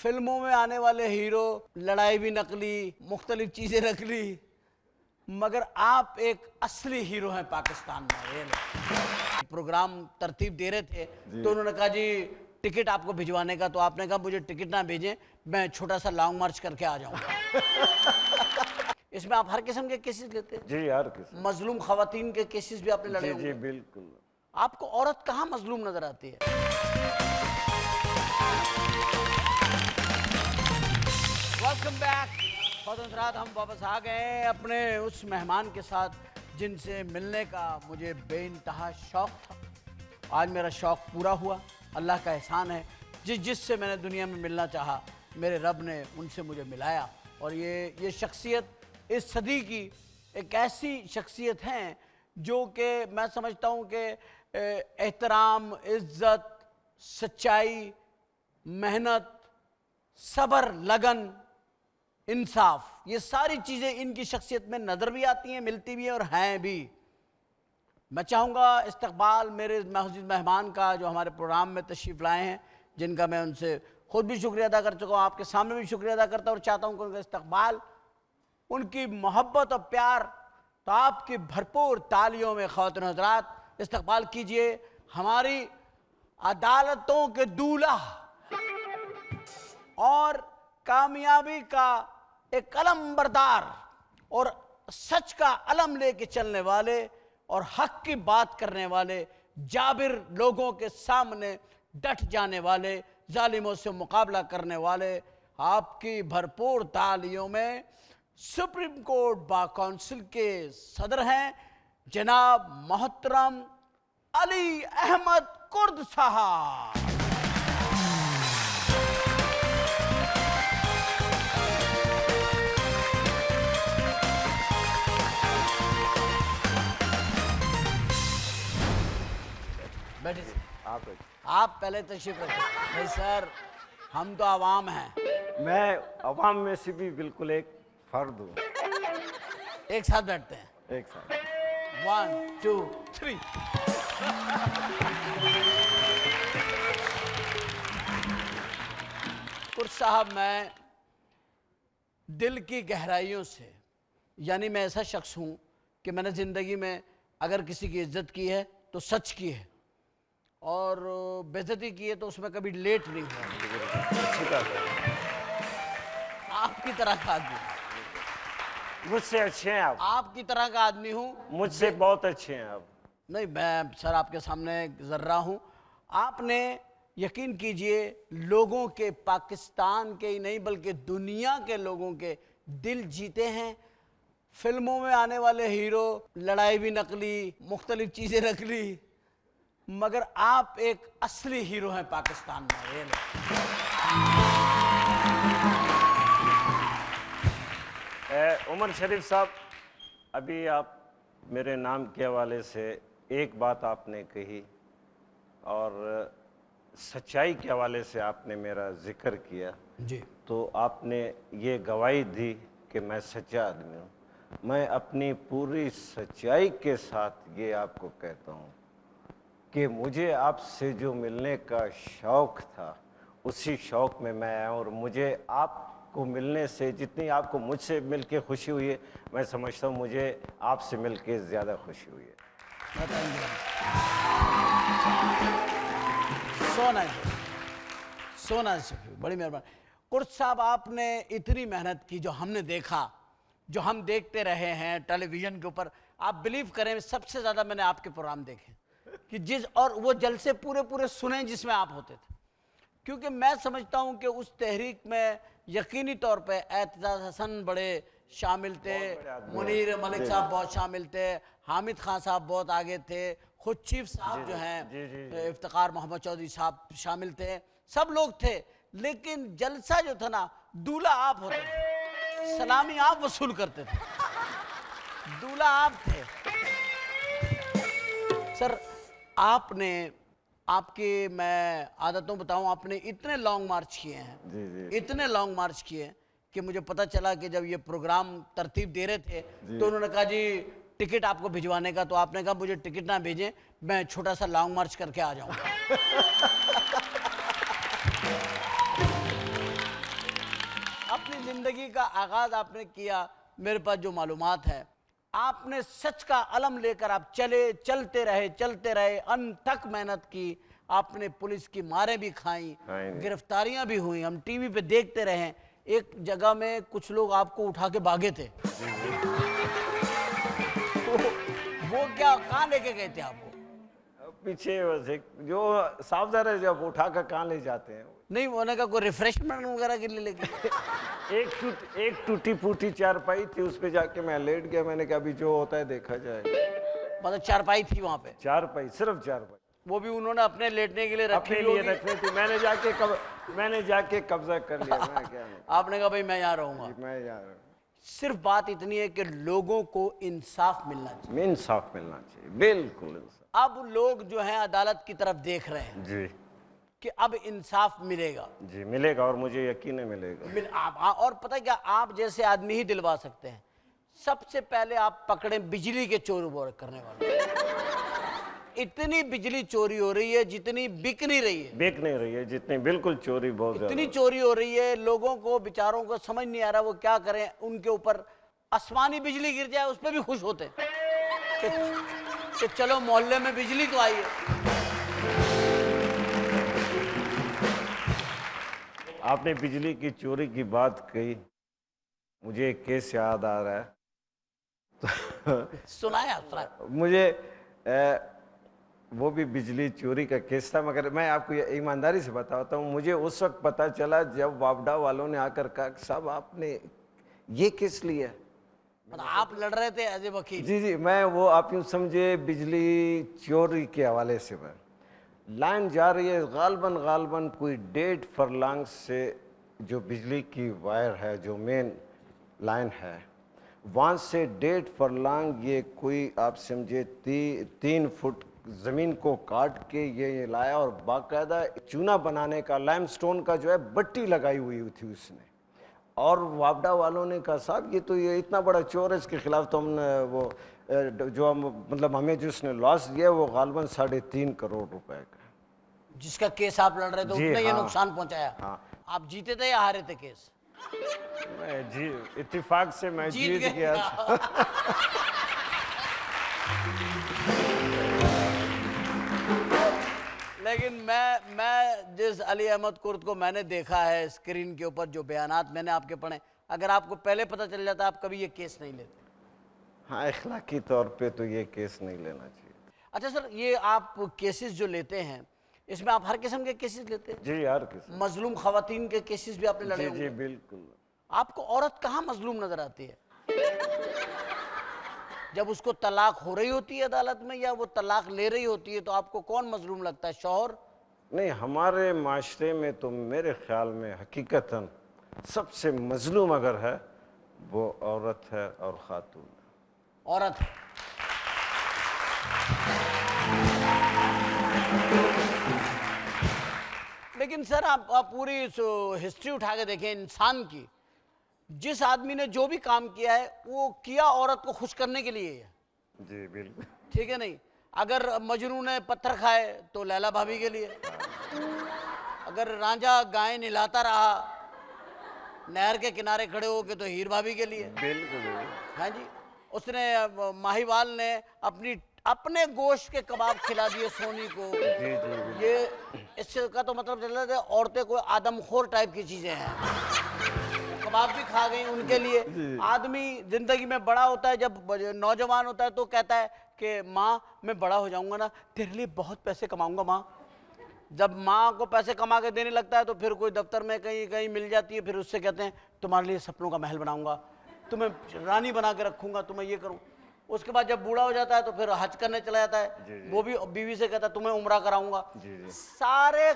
फिल्मों में आने वाले हीरो लड़ाई भी नकली, मुख्तलिफ चीजें नकली, मगर आप एक असली हीरो हैं पाकिस्तान में। ये प्रोग्राम तरतीब दे रहे थे तो उन्होंने कहा जी टिकट आपको भिजवाने का, तो आपने कहा मुझे टिकट ना भेजें, मैं छोटा सा लॉन्ग मार्च करके आ जाऊंगा। इसमें आप हर किस्म के केसेस लेते हैं? जी, हर किस्म। मजलूम खवातीन के केसेस भी आपने लड़े जी होंगे। जी बिल्कुल। आपको औरत कहाँ मजलूम नजर आती है? Welcome back. रात हम वापस आ गए अपने उस मेहमान के साथ जिनसे मिलने का मुझे बेइंतहा शौक था। आज मेरा शौक पूरा हुआ, अल्लाह का एहसान है। जिससे मैंने दुनिया में मिलना चाहा, मेरे रब ने उनसे मुझे मिलाया। और ये शख्सियत इस सदी की एक ऐसी शख्सियत हैं जो कि मैं समझता हूँ कि एहतराम, इज़्ज़त, सच्चाई, मेहनत, सब्र, लगन, इंसाफ, ये सारी चीज़ें इनकी शख्सियत में नज़र भी आती हैं, मिलती भी हैं और हैं भी। मैं चाहूँगा इस्तकबाल मेरे महज़ूद मेहमान का जो हमारे प्रोग्राम में तशरीफ़ लाए हैं, जिनका मैं उनसे ख़ुद भी शुक्रिया अदा कर चुका हूँ, आपके सामने भी शुक्रिया अदा करता हूँ और चाहता हूँ कि उनका इस्तकबाल, उनकी मोहब्बत और प्यार, तो आपकी भरपूर तालियों में ख़वातीन हज़रात इस्तकबाल कीजिए हमारी अदालतों के दूल्हा और कामयाबी का एक कलम बरदार और सच का अलम लेके चलने वाले और हक की बात करने वाले, जाबिर लोगों के सामने डट जाने वाले, जालिमों से मुकाबला करने वाले, आपकी भरपूर तालियों में सुप्रीम कोर्ट बार काउंसिल के सदर हैं जनाब मोहतरम अली अहमद कुर्द साहब। आप पहले तशरीफ रखें। नहीं सर, हम तो आवाम हैं। मैं अवाम में से भी बिल्कुल एक फर्द हूँ। एक साथ बैठते हैं। एक साथ 1 2 3। कुर्द साहब, मैं दिल की गहराइयों से, यानी मैं ऐसा शख्स हूँ कि मैंने ज़िंदगी में अगर किसी की इज्जत की है तो सच की है और बेइज्जती की है तो उसमें कभी लेट नहीं हुआ। आपकी तरह का आदमी, मुझसे अच्छे हैं आप। आपकी तरह का आदमी हूँ। मुझसे बहुत अच्छे हैं आप। नहीं, मैं सर आपके सामने जर्रा हूँ। आपने यकीन कीजिए लोगों के, पाकिस्तान के ही नहीं बल्कि दुनिया के लोगों के दिल जीते हैं। फिल्मों में आने वाले हीरो लड़ाई भी नकली, मुख्तलिफ चीज़ें नकली, मगर आप एक असली हीरो हैं पाकिस्तान में। ये उमर शरीफ साहब, अभी आप मेरे नाम के हवाले से एक बात आपने कही और सच्चाई के हवाले से आपने मेरा जिक्र किया जी। तो आपने ये गवाही दी कि मैं सच्चा आदमी हूँ। मैं अपनी पूरी सच्चाई के साथ ये आपको कहता हूँ कि मुझे आपसे जो मिलने का शौक़ था उसी शौक़ में मैं आया और मुझे आपको मिलने से जितनी आपको मुझसे मिलके खुशी हुई है, मैं समझता हूँ मुझे आपसे मिलके ज़्यादा खुशी हुई है। सोना बड़ी मेहरबानी। कुर्द साहब, आपने इतनी मेहनत की, जो हमने देखा, जो हम देखते रहे हैं टेलीविज़न के ऊपर, आप बिलीव करें सबसे ज़्यादा मैंने आपके प्रोग्राम देखे कि और वो जलसे पूरे सुने जिसमें आप होते थे, क्योंकि मैं समझता हूं कि उस तहरीक में यकीनी तौर पे एतजाज़ हसन बड़े शामिल थे, मुनीर मलिक साहब बहुत शामिल थे, हामिद खान साहब बहुत आगे थे, खुद चीफ साहब जो हैं इफ्तिखार मोहम्मद चौधरी साहब शामिल थे, सब लोग थे। लेकिन जलसा जो था ना, दूल्हा आप होते थे, सलामी आप वसूल करते थे, दूल्हा आप थे। सर, आपने, आपके मैं आदतों बताऊं, आपने इतने लॉन्ग मार्च किए हैं, इतने लॉन्ग मार्च किए कि मुझे पता चला कि जब ये प्रोग्राम तरतीब दे रहे थे तो उन्होंने कहा जी टिकट आपको भिजवाने का, तो आपने कहा मुझे टिकट ना भेजें, मैं छोटा सा लॉन्ग मार्च करके आ जाऊंगा। जिंदगी का आगाज आपने किया, मेरे पास जो मालूमात है, आपने सच का अलम लेकर आप चलते रहे, अनथक मेहनत की, आपने पुलिस की मारें भी खाई, गिरफ्तारियां भी हुई, हम टीवी पे देखते रहे। एक जगह में कुछ लोग आपको उठा के भागे थे। तो वो क्या, कहाँ लेके गए थे आपको? पीछे बस एक जो सावधान है, जब उठा कर कहाँ ले जाते हैं। नहीं, होने का कोई रिफ्रेशमेंट वगैरह के लिए लेके एक टूटी फूटी चारपाई थी, उस पे जाके मैं लेट गया। मैंने कहा अभी जो होता है देखा जाएगा। मतलब चारपाई थी वहां पे? चारपाई, सिर्फ चारपाई। वो भी उन्होंने अपने लेटने के लिए रखी अपने लिए रखनी थी। मैंने जाके कब्जा कर लिया। मैं क्या आपने कहा भाई मैं यहाँ रहूंगा। मैं जा रहा हूँ। सिर्फ बात इतनी है कि लोगों को इंसाफ मिलना चाहिए। इंसाफ मिलना चाहिए, बिल्कुल इंसाफ। अब लोग जो हैं अदालत की तरफ देख रहे हैं जी कि अब इंसाफ मिलेगा। जी मिलेगा, और मुझे यकीन है मिलेगा। और पता है क्या, आप जैसे आदमी ही दिलवा सकते हैं। सबसे पहले आप पकड़े बिजली के चोरी करने वाले। इतनी बिजली चोरी हो रही है जितनी बिक नहीं रही है। जितनी बिल्कुल चोरी, बहुत ज्यादा इतनी चोरी हो रही है, लोगों को बेचारों को समझ नहीं आ रहा वो क्या करें। उनके ऊपर आसमानी बिजली गिर जाए उस पर भी खुश होते कि चलो मोहल्ले में बिजली तो आई है। आपने बिजली की चोरी की बात कही, मुझे एक केस याद आ रहा है। सुनाया मुझे वो भी बिजली चोरी का केस था, मगर मैं आपको ईमानदारी से बताता हूँ। मुझे उस वक्त पता चला जब वापडा वालों ने आकर कहा साहब आपने ये केस लिया। आप लड़ रहे थे एज ए वकील? जी, मैं वो, आप यूँ समझे बिजली चोरी के हवाले से मैं लाइन जा रही है, गालबन कोई 1.5 फरलांग से जो बिजली की वायर है, जो मेन लाइन है, वहाँ से 1.5 फरलांग ये कोई आप समझे 3 फुट ज़मीन को काट के ये लाया, और बाकायदा चूना बनाने का लाइमस्टोन का जो है बट्टी लगाई हुई थी उसने। और वापडा वालों ने कहा साहब ये इतना बड़ा चोर है, इसके खिलाफ तो हमने वो जो मतलब हमें जो उसने लॉस दिया वो गालबन 3.5 करोड़ रुपए का। जिसका केस आप लड़ रहे थे उसने ये नुकसान पहुंचाया। हाँ। आप जीते थे या हारे थे केस? मैं इत्तेफाक से मैं जीत गया था। लेकिन मैं जिस अली अहमद कुर्द को मैंने देखा है स्क्रीन के ऊपर, जो बयानात मैंने आपके पढ़े, अगर आपको पहले पता चल जाता आप कभी ये केस नहीं लेते। हाँ, इखलाकी तौर पे तो ये केस नहीं लेना चाहिए। अच्छा सर, ये आप केसेस जो लेते हैं इसमें आप हर किस्म के केसेस लेते हैं? जी, हर किस्म। मजलूम खवातीन के केसेस भी आपने लड़े जी, होंगे? जी बिल्कुल। आपको औरत कहाँ मजलूम नजर आती है? जब उसको तलाक हो रही होती है अदालत में, या वो तलाक ले रही होती है, तो आपको कौन मजलूम लगता है, शौहर? नहीं, हमारे माशरे में तो मेरे ख्याल में हकीकतन सबसे मजलूम अगर है वो औरत है और खातून। औरत। लेकिन सर आप पूरी हिस्ट्री उठा के देखें इंसान की, जिस आदमी ने जो भी काम किया है वो किया औरत को खुश करने के लिए है। जी बिल्कुल। ठीक है नहीं? अगर मजनू ने पत्थर खाए तो लैला भाभी के लिए, अगर रांझा गाय नहलाता रहा नहर के किनारे खड़े होके तो हीर भाभी के लिए। बिल्कुल। हाँ जी, उसने माहीवाल ने अपने गोश्त के कबाब खिला दिए सोनी को। जी जी। ये इसका तो मतलब चल रहा था औरतें कोई आदमखोर टाइप की चीजें हैं, कबाब भी खा गई उनके लिए। आदमी जिंदगी में बड़ा होता है, जब नौजवान होता है तो कहता है कि माँ मैं बड़ा हो जाऊंगा ना तेरे लिए बहुत पैसे कमाऊंगा माँ। जब माँ को पैसे कमा के देने लगता है तो फिर कोई दफ्तर में कहीं कहीं मिल जाती है, फिर उससे कहते हैं तुम्हारे लिए सपनों का महल बनाऊंगा, तुम्हें रानी बना के रखूंगा, तुम्हें ये करूँ। उसके बाद जब बूढ़ा हो जाता है तो फिर हज करने चला जाता है, वो भी बीवी से कहता है तुम्हें उम्रा कराऊंगा। सारे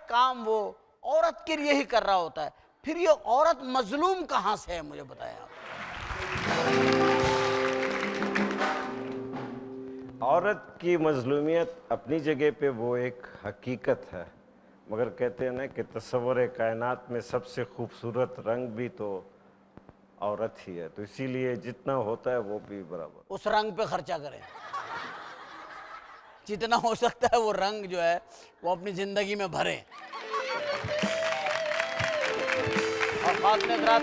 काम वो औरत के लिए ही कर रहा होता है। फिर ये औरत मजलूम कहाँ से है, मुझे बताया। औरत की मजलूमियत अपनी जगह पे वो एक हकीकत है, मगर कहते हैं ना कि तस्वुर कायनात में सबसे खूबसूरत रंग भी तो औरत ही है, तो इसीलिए जितना होता है वो भी बराबर उस रंग पे खर्चा करें, जितना हो सकता है वो रंग जो है वो अपनी जिंदगी में भरें। Fazla Hıdrat